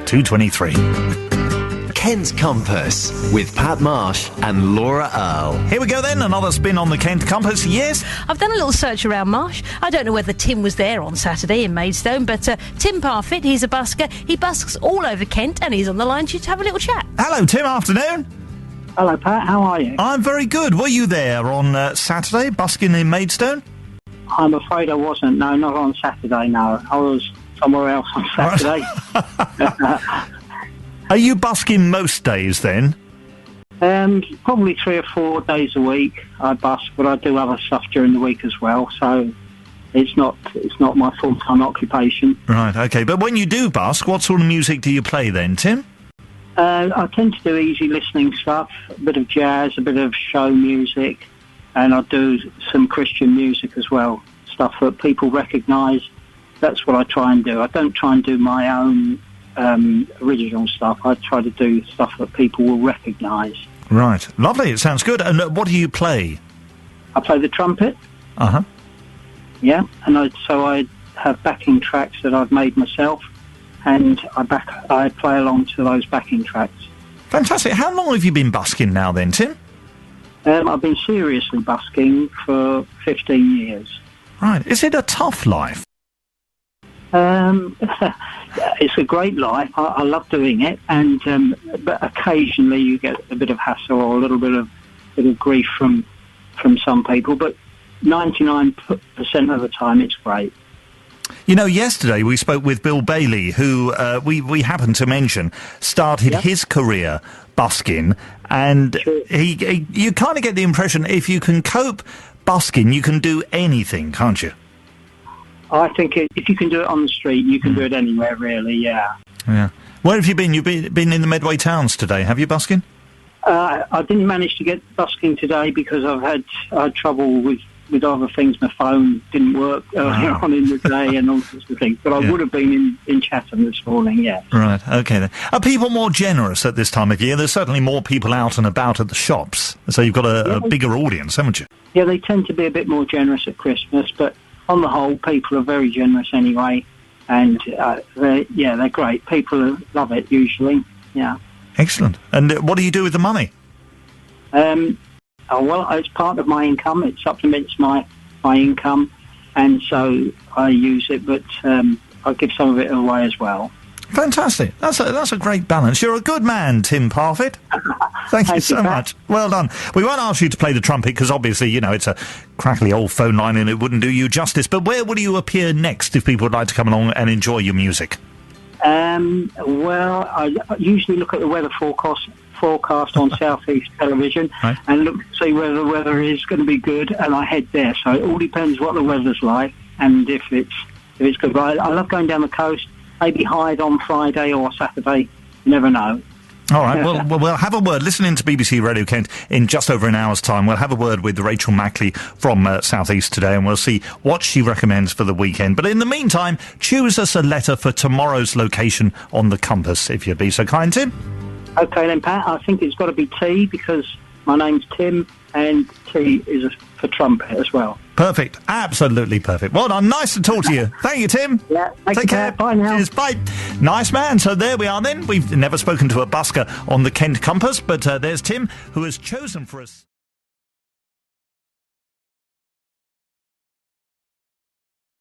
223. Kent Compass with Pat Marsh and Laura Earl. Here we go then, another spin on the Kent Compass. Yes? I've done a little search around Marsh. I don't know whether Tim was there on Saturday in Maidstone, but Tim Parfitt, he's a busker. He busks all over Kent, and he's on the line to have a little chat. Hello, Tim. Afternoon. Hello, Pat. How are you? I'm very good. Were you there on Saturday, busking in Maidstone? I'm afraid I wasn't. No, not on Saturday, no. I was somewhere else on Saturday. Are you busking most days then? Probably 3 or 4 days a week I busk, but I do other stuff during the week as well, so it's not my full-time occupation. Right, okay. But when you do busk, what sort of music do you play then, Tim? I tend to do easy listening stuff, a bit of jazz, a bit of show music, and I do some Christian music as well, stuff that people recognise. That's what I try and do. I don't try and do my own original stuff. I try to do stuff that people will recognise. Right. Lovely. It sounds good. And what do you play? I play the trumpet. Uh-huh. Yeah, and I have backing tracks that I've made myself, and I play along to those backing tracks. Fantastic. How long have you been busking now then, Tim? I've been seriously busking for 15 years. Right. Is it a tough life? It's a great life. I love doing it, and but occasionally you get a bit of hassle or a little bit of grief from some people. But 99% of the time, it's great. You know, yesterday we spoke with Bill Bailey, who we happened to mention started his career busking, and you kind of get the impression if you can cope busking, you can do anything, can't you? I think if you can do it on the street, you can do it anywhere, really, yeah. Yeah. Where have you been? You've been in the Medway towns today, have you, busking? I didn't manage to get busking today because I had trouble with other things. My phone didn't work earlier on in the day and all sorts of things. But I would have been in Chatham this morning, yeah. Right, okay then. Are people more generous at this time of year? There's certainly more people out and about at the shops, so you've got a bigger audience, haven't you? Yeah, they tend to be a bit more generous at Christmas, but on the whole, people are very generous anyway, and they're great. People love it usually. Yeah. Excellent. And what do you do with the money? Well, it's part of my income. It supplements my income, and so I use it. But I give some of it away as well. Fantastic. That's a great balance. You're a good man, Tim Parfitt. Thank you so much. Well done. We won't ask you to play the trumpet because obviously, you know, it's a crackly old phone line and it wouldn't do you justice. But where will you appear next if people would like to come along and enjoy your music? Well, I usually look at the weather forecast on South East television and look to see whether the weather is going to be good, and I head there. So it all depends what the weather's like and if it's good. But I love going down the coast. Maybe Hyde on Friday or Saturday. You never know. All right, well, we'll have a word. Listening to BBC Radio Kent in just over an hour's time. We'll have a word with Rachel Mackley from South East today, and we'll see what she recommends for the weekend. But in the meantime, choose us a letter for tomorrow's location on the compass, if you'd be so kind, Tim. OK then, Pat, I think it's got to be T because my name's Tim, and T is for trumpet as well. Perfect. Absolutely perfect. Well done. Nice to talk to you. Thank you, Tim. Yeah. Take care. Bye now. Cheers. Bye. Nice man. So there we are then. We've never spoken to a busker on the Kent Compass, but there's Tim, who has chosen for us...